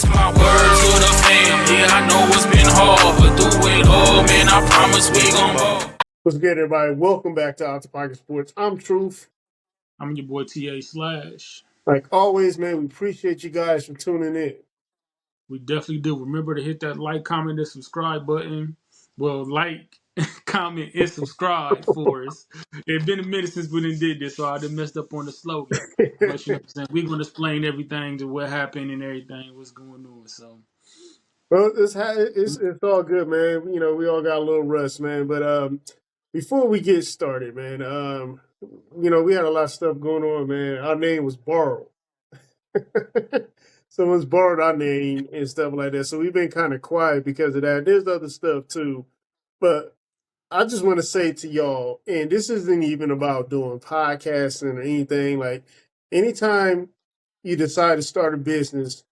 It's my word to the fam. Yeah, I know it's been hard, but through it all, man, I promise we gon' ball. What's good, everybody? Welcome back to O.D.P Sports. I'm Truth. I'm your boy TA Slash. Like always, man, we appreciate you guys for tuning in. We definitely do. Remember to hit that like, comment, and subscribe button. Well, like, comment, and subscribe for us. It's been a minute since we did this, so I done messed up on the slogan. But you know what I'm saying? We're going to explain everything to what happened and everything, what's going on. So, Well, it's all good, man. You know, we all got a little rust, man. But before we get started, man, we had a lot of stuff going on, man. Our name was borrowed. Someone's borrowed our name and stuff like that. So we've been kind of quiet because of that. There's other stuff too. But I just want to say to y'all, and this isn't even about doing podcasting or anything. Like, anytime you decide to start a business,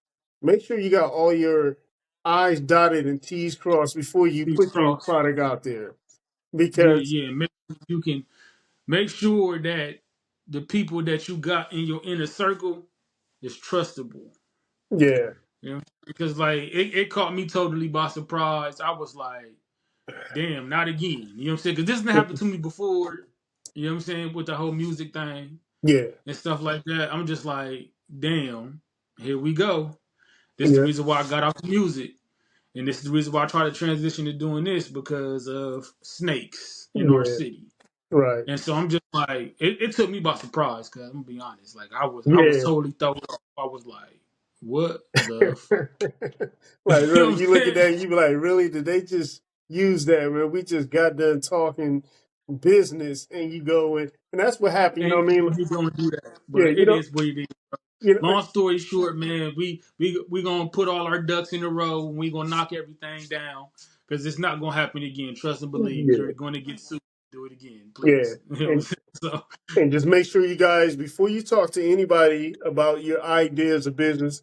make sure you got all your I's dotted and T's crossed before you peace put your cross. product out there. Yeah, Because, yeah. You can make sure that the people that you got in your inner circle is trustable. yeah, You know, because like it caught me totally by surprise. I was like, damn, not again. You know what I'm saying? Because this didn't happen to me before. You know what I'm saying? With the whole music thing yeah, and stuff like that. I'm just like, damn, here we go. This is the yeah, reason why I got off the music. And this is the reason why I try to transition to doing this because of snakes in our yeah, city. right. And so I'm just like, it took me by surprise, cause I'm gonna be honest. Like I was Yeah. totally thrown off. I was like, what the fuck? Like, You know really, what you I'm look at saying? that, you be like, really? Did they just use that, man? We just got done talking business and you go and that's what happened, you know And what I mean? you gonna do that. Yeah, But it is what it is. you know, Long story short, man, we gonna put all our ducks in a row and we gonna knock everything down because it's not gonna happen again. Trust and believe. yeah, You're gonna get sued. Do it again, yeah. please. You know what I'm And saying? So and just make sure you guys, before you talk to anybody about your ideas of business,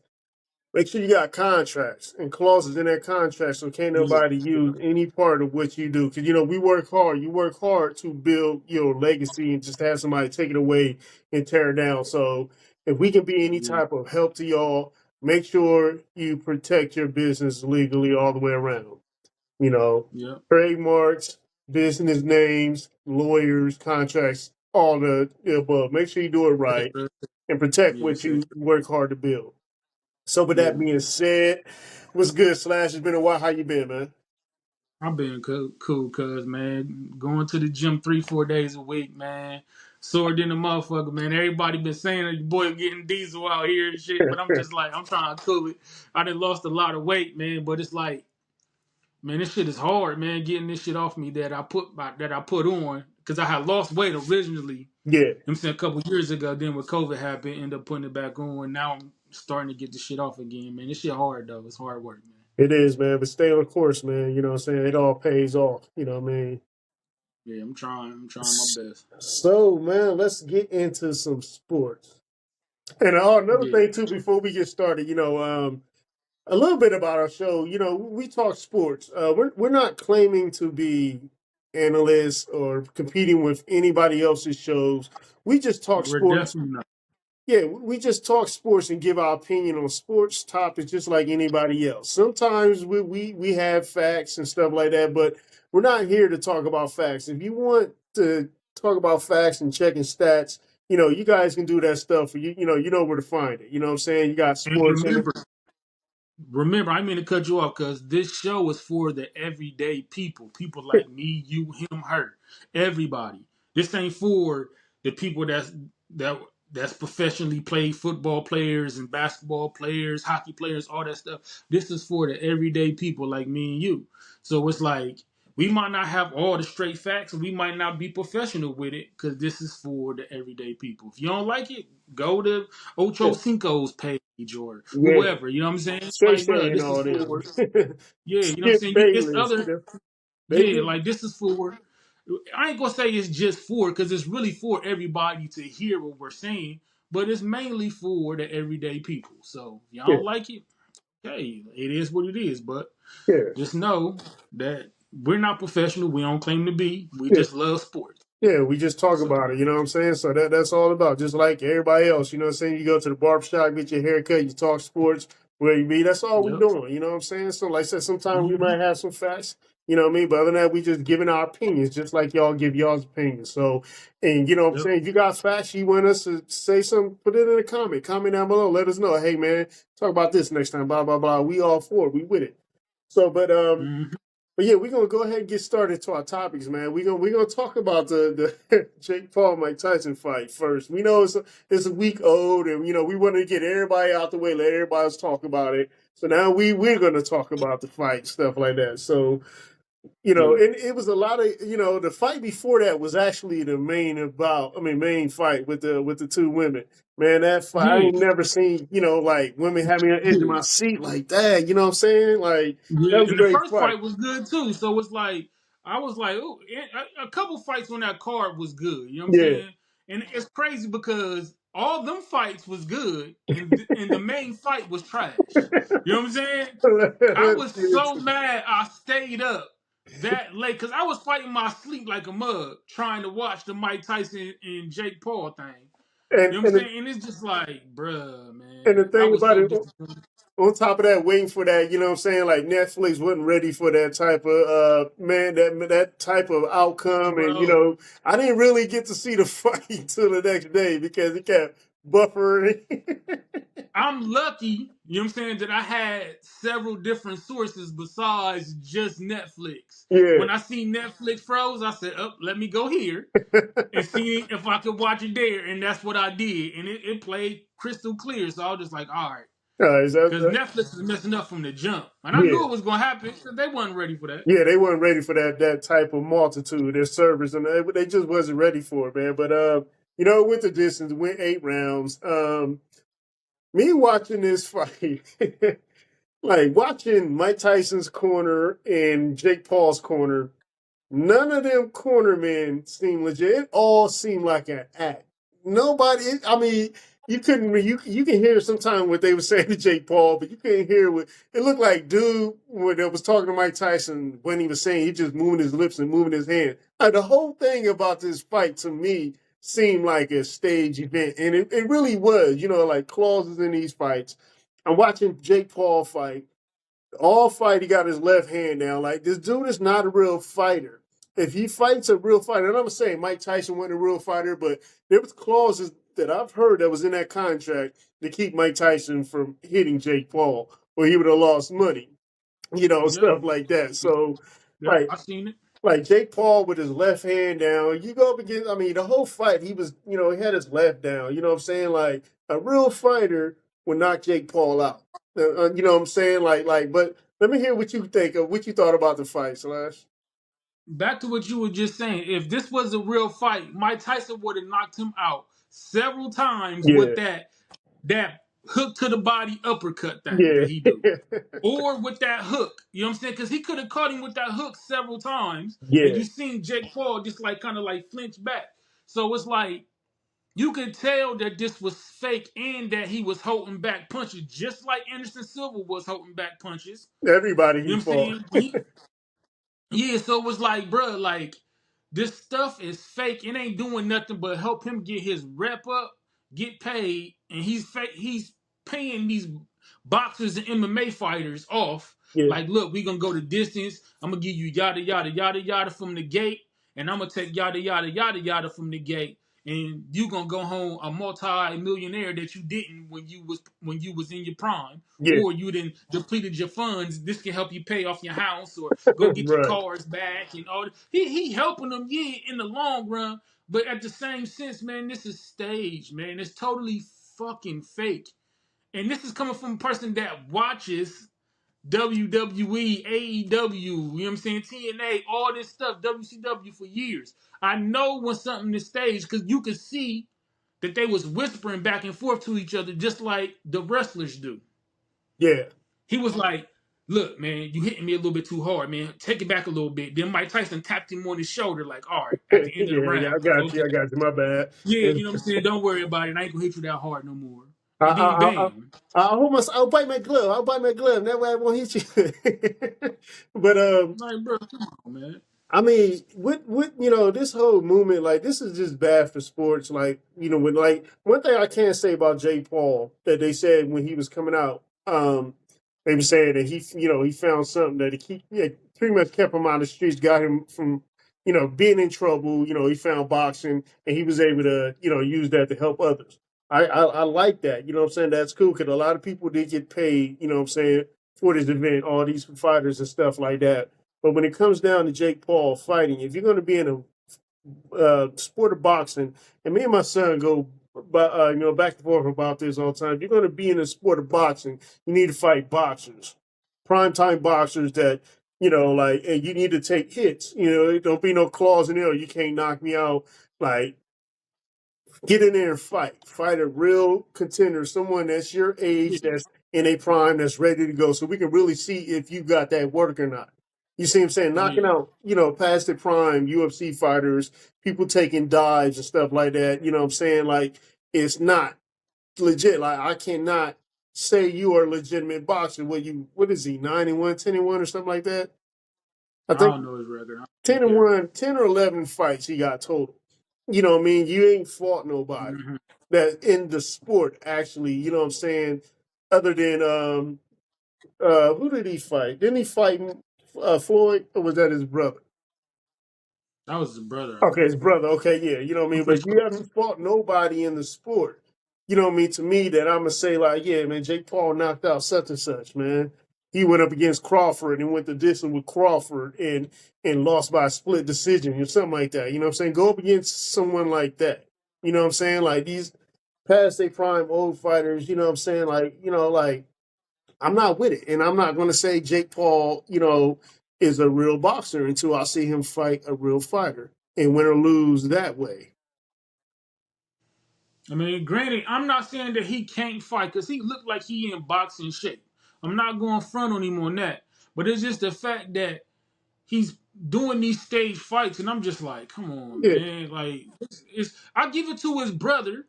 make sure you got contracts and clauses in that contract so can't yeah, nobody use any part of what you do. Because, we work hard. You work hard to build your legacy and just have somebody take it away and tear it down. So if we can be any yeah, type of help to y'all, make sure you protect your business legally all the way around. You know, yeah. trademarks, business names, lawyers, contracts, all the above. Make sure you do it Yes, right sir. and protect Yes, what sir. you work hard to build. So with Yeah. that being said, what's good, Slash? It's been a while. How you been, man? I've been cool, cuz, man. Going to the gym 3-4 days a week, man. Sore than a motherfucker, man. Everybody been saying that your boy getting diesel out here and shit, but I'm just like, I'm trying to cool it. I done lost a lot of weight, man, but it's like, man, this shit is hard, man. Getting this shit off me that I put on because I had lost weight originally. Yeah, I'm saying a couple years ago. Then when COVID happened, ended up putting it back on. Now I'm starting to get this shit off again, man. This shit hard though. It's hard work, man. it is, man. But stay on the course, man. You know what I'm saying? It all pays off. You know what I mean? Yeah, I'm trying. I'm trying my best. So, man, let's get into some sports. And another Yeah. thing too, before we get started, a little bit about our show. We talk sports. We're not claiming to be analysts or competing with anybody else's shows. We just talk We're sports. definitely not. Yeah, we just talk sports and give our opinion on sports topics just like anybody else. Sometimes we have facts and stuff like that, but we're not here to talk about facts. If you want to talk about facts and checking stats, you guys can do that stuff. You know where to find it. You know what I'm saying? You got And sports in it. remember, I mean to cut you off because this show is for the everyday people. People like me, you, him, her, everybody. This ain't for the people that that's professionally played football players and basketball players, hockey players, all that stuff. This is for the everyday people like me and you. So it's like we might not have all the straight facts, and we might not be professional with it because this is for the everyday people. If you don't like it, go to Yeah, Ocho Cinco's page or yeah. whoever. You know what I'm saying? Straight Like, bro, saying this is all for them. yeah. You know what I'm Skip saying? It's Bayless. other They yeah. do. Like this is for. I ain't gonna say it's just for because it's really for everybody to hear what we're saying, but it's mainly for the everyday people. So if y'all Yeah, don't like it, hey, it is what it is. But yeah, just know that we're not professional. We don't claim to be. We yeah. just love sports. Yeah, we just talk So about it, you know what I'm saying? So that's all about, just like everybody else, you know what I'm saying? You go to the barbershop, get your hair cut, you talk sports, Well, you mean that's all we Yep. doing, you know what I'm saying? So like I said, sometimes we Hmm. might have some facts, you know what I mean? But other than that, we just giving our opinions, just like y'all give y'all's opinions. So, and you know what I'm Yep. saying? If you got facts, you want us to say something, put it in a comment down below, let us know. Hey man, talk about this next time, blah blah blah. We all for it, we with it. So, Hmm. but yeah, we're gonna go ahead and get started to our topics, man. We're gonna talk about the Jake Paul Mike Tyson fight first. We know it's a week old, and you know we want to get everybody out the way, let everybody else talk about it. So now we're gonna talk about the fight, stuff like that. So you know, Yeah. and it was a lot of the fight before that was actually the main fight with the two women. Man, that fight I Yeah. ain't never seen like women have me on the edge of Yeah. my seat like that. You know what I'm saying? Like that Yeah, was a and the great first fight. fight was good too. So it's like I was like, oh, a couple fights on that card was good. You know what I'm Yeah. saying? And it's crazy because all them fights was good, and the main fight was trash. You know what I'm saying? I Let's was get so into it. mad I stayed up that late because I was fighting my sleep like a mug trying to watch the Mike Tyson and Jake Paul thing. And You know what I'm and the, saying? And it's just like, bruh, and the man, I thing was about so it, disappointed, on top of that, waiting for that, you know what I'm saying? Like Netflix wasn't ready for that type of that type of outcome, and bro. I didn't really get to see the fight until the next day because it kept buffering. I'm lucky, you know what I'm saying, that I had several different sources besides just Netflix. Yeah. When I see Netflix froze, I said, oh, let me go here and see if I could watch it there. And that's what I did. And it played crystal clear. So I was just like, all right. All right, Because Netflix is messing up from the jump. And I yeah. knew it was going to happen because they wasn't ready for that. Yeah, they weren't ready for that type of multitude, their servers, and they just wasn't ready for it, man. But it went the distance, went 8 rounds. Me watching this fight, like watching Mike Tyson's corner and Jake Paul's corner, none of them cornermen seem legit. It all seemed like an act. Nobody. I mean, you couldn't. You can hear sometimes what they were saying to Jake Paul, but you couldn't hear what it looked like. Dude, when it was talking to Mike Tyson, when he was saying he just moving his lips and moving his hand. Like, the whole thing about this fight to me seemed like a stage event, and it really was. Like clauses in these fights. I'm watching Jake Paul fight. All fight, he got his left hand down. Like, this dude is not a real fighter. If he fights a real fighter, and I'm saying Mike Tyson wasn't a real fighter, but there was clauses that I've heard that was in that contract to keep Mike Tyson from hitting Jake Paul, or he would have lost money, Yep. stuff like that. So, Yep. like, I seen it. Jake Paul with his left hand down. You go up against, I mean, the whole fight, he was, he had his left down. You know what I'm saying? Like, a real fighter would knock Jake Paul out. You know what I'm saying? But let me hear what you think of what you thought about the fight, Slash. Back to what you were just saying. If this was a real fight, Mike Tyson would have knocked him out several times with Yeah, that hook to the body uppercut thing yeah, that he do. Or with that hook. You know what I'm saying? Because he could have caught him with that hook several times. And yeah. you seen Jake Paul just like kind of like flinch back. So it's like you could tell that this was fake and that he was holding back punches, just like Anderson Silva was holding back punches. Everybody You he know what I'm fought. saying? Yeah, so it was like, bruh, like this stuff is fake. It ain't doing nothing but help him get his rep up, get paid, and he's paying these boxers and MMA fighters off. Yeah, Like, look, we gonna go the distance. I'm gonna give you yada yada yada yada from the gate, and I'm gonna take yada yada yada yada from the gate, and you gonna go home a multi-millionaire that you didn't when you was in your prime, yeah, or you didn't depleted your funds. This can help you pay off your house or go get your right. cars back and all. He helping them, yeah, in the long run, but at the same sense, man, this is staged, man. It's totally fucking fake, and this is coming from a person that watches WWE, AEW, you know what I'm saying, TNA, all this stuff, WCW for years. I know when something is staged because you could see that they was whispering back and forth to each other just like the wrestlers do. Yeah, He was like, look, man, you hitting me a little bit too hard, man. Take it back a little bit. Then Mike Tyson tapped him on his shoulder, like, all right, at the end of the yeah. round. I got you. Okay. I got you. My bad. Yeah, And you know what I'm saying? Don't worry about it. I ain't gonna hit you that hard no more. I, And then I, I, bam. I'll bite my glove. I'll bite my glove. That way I won't hit you. But Like, bro, come on, man. I mean, with this whole movement, like this is just bad for sports. Like when like one thing I can't say about Jay Paul that they said when he was coming out. Um, they were saying that he found something that pretty much kept him out of the streets, got him from, being in trouble. He found boxing and he was able to, use that to help others. I like that. You know what I'm saying? That's cool because a lot of people did get paid, you know what I'm saying, for this event, all these fighters and stuff like that. But when it comes down to Jake Paul fighting, if you're going to be in a sport of boxing, and me and my son go, back and forth about this all the time. If you're going to be in the sport of boxing, you need to fight boxers, primetime boxers that like, and you need to take hits. Don't be no claws in there. You can't knock me out. Like, get in there and fight a real contender, someone that's your age, Yeah, that's in a prime, that's ready to go, so we can really see if you got that work or not. You see what I'm saying? Knocking yeah. out, past the prime UFC fighters, people taking dives and stuff like that. You know what I'm saying? Like, it's not legit. Like, I cannot say you are a legitimate boxer. What is he, 9-1, 10-1 or something like that? I I think don't know his record. I don't really 10 and care. 1, 10 or 11 fights he got total. You know what I mean? You ain't fought nobody Hmm. that in the sport, actually, you know what I'm saying? Other than who did he fight? Didn't he fight Floyd, or was that his brother? That was his brother, I Okay, think. his brother. Okay, yeah, you know what I I'm mean? pretty But you sure. haven't fought nobody in the sport. You know what I mean? To me, that I'm gonna say, like, yeah, man, Jake Paul knocked out such and such, man. He went up against Crawford and went to distance with Crawford and lost by a split decision or something like that. You know what I'm saying? Go up against someone like that. You know what I'm saying? Like, these past their prime old fighters, you know what I'm saying? Like, like, I'm not with it. And I'm not gonna say Jake Paul, is a real boxer until I see him fight a real fighter and win or lose that way. I mean, granted, I'm not saying that he can't fight because he looked like he in boxing shape. I'm not going front on him on that. But it's just the fact that he's doing these stage fights, and I'm just like, come on, Yeah, man. Like, I give it to his brother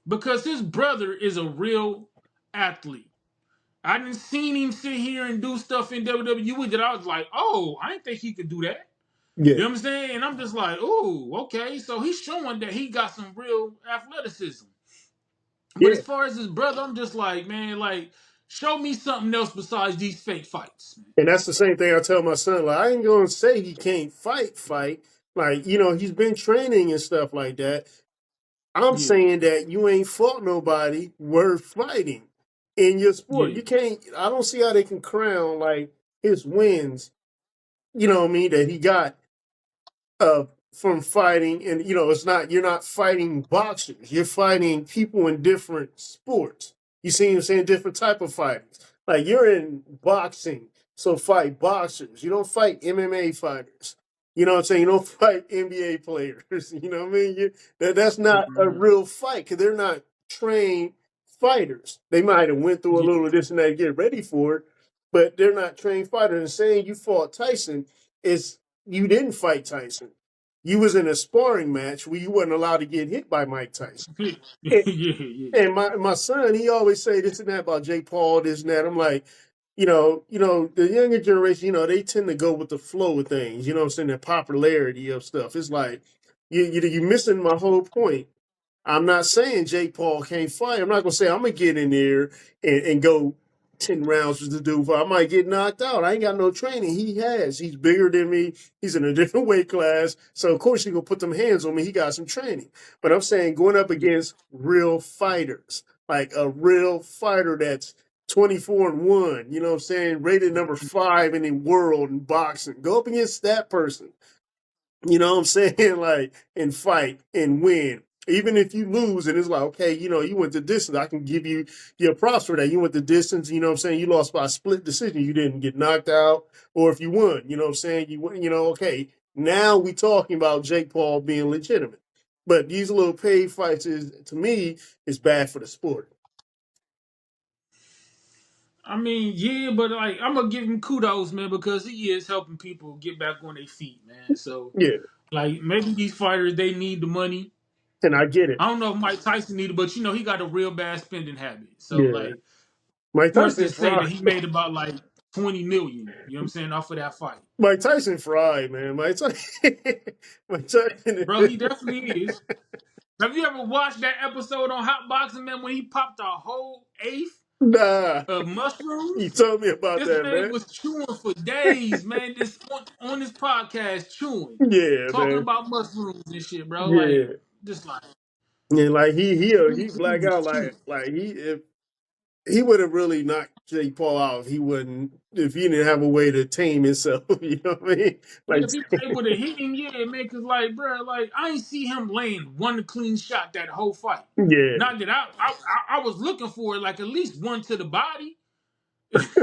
because his brother is a real athlete. I didn't seen him sit here and do stuff in WWE that I was like, oh, I didn't think he could do that. yeah, You know what I'm saying? And I'm just like, oh, okay. So he's showing that he got some real athleticism. But yeah. as far as his brother, I'm just like, man, like, show me something else besides these fake fights, man. And that's the same thing I tell my son. Like, I ain't gonna say he can't fight. Like, he's been training and stuff like that. I'm Yeah, saying that you ain't fought nobody worth fighting in your sport. yeah, You can't, I don't see how they can crown like his wins, you know what I mean, that he got from fighting. And it's not, you're not fighting boxers, you're fighting people in different sports. You see what I'm saying? Different type of fighters. Like, you're in boxing, so fight boxers. You don't fight MMA fighters. You know what I'm saying? You don't fight NBA players. You know what I mean? That's not a mhm, real fight because they're not trained fighters. They might have went through a yeah, little of this and that to get ready for it, but they're not trained fighters. And saying you fought Tyson is, you didn't fight Tyson. You was in a sparring match where you wasn't allowed to get hit by Mike Tyson. yeah, And, yeah, and my son, he always say this and that about Jake Paul, this and that. I'm like, the younger generation, they tend to go with the flow of things. You know what I'm saying? The popularity of stuff. It's like you missing my whole point. I'm not saying Jake Paul can't fight. I'm not gonna say I'm gonna get in there and go 10 rounds with the dude. I might get knocked out. I ain't got no training. He has. He's bigger than me. He's in a different weight class. So of course he gonna put them hands on me. He got some training. But I'm saying going up yeah. against real fighters, like a real fighter that's 24-1, you know what I'm saying? Rated number 5 in the world in boxing. Go up against that person. You know what I'm saying? Like, and fight and win. Even if you lose, and it's like, okay, you went the distance. I can give you your props for that. You went the distance, you know what I'm saying? You lost by a split decision. You didn't get knocked out. Or if you won, you know what I'm saying? You won, okay. Now we talking about Jake Paul being legitimate. But these little paid fights to me, is bad for the sport. I mean, yeah, but like, I'm gonna give him kudos, man, because he is helping people get back on their feet, man. So, Yeah. like, maybe these fighters they need the money. And I get it. I don't know if Mike Tyson needed, but he got a real bad spending habit. So, Yeah. like, Mike who's to Tyson say that fried. he made about like 20 million? You know what I'm saying, off of that fight, Mike Tyson fried, man. Mike Tyson. Mike Tyson. bro. He definitely is. Have you ever watched that episode on Hot Boxing, man, when he popped a whole eighth? Nah, you Mushrooms. told me about This that, man man. was chewing for days, man. This on this podcast, chewing, Yeah, talking man. about mushrooms and shit, bro. Like, Yeah. just like And like he he black was out chewing. like he if he would have really knocked Jake Paul out if he didn't have a way to tame himself. You know what I mean? Yeah, Like if he was able to hit him, yeah, man. Cause like, bro, like I ain't see him laying one clean shot that whole fight. yeah. Not that I was looking for like at least one to the body.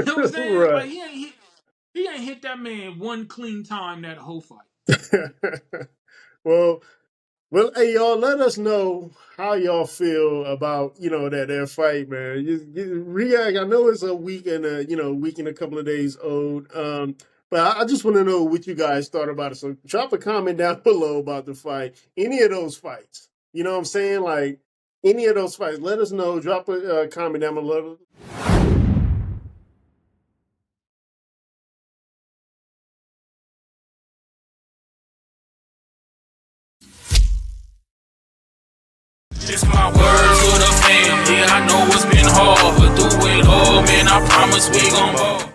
You know what I'm saying? Right. Like he ain't hit that man one clean time that whole fight. well, Well, hey y'all, let us know how y'all feel about that fight, man. You react. I know it's a week and week and a couple of days old. But I just want to know what you guys thought about it. So drop a comment down below about the fight. Any of those fights, you know what I'm saying? Like any of those fights, let us know. Drop a comment down below. It's my word to the fam. Yeah, I know it's been hard, but through it all, man, I promise we gon' ball.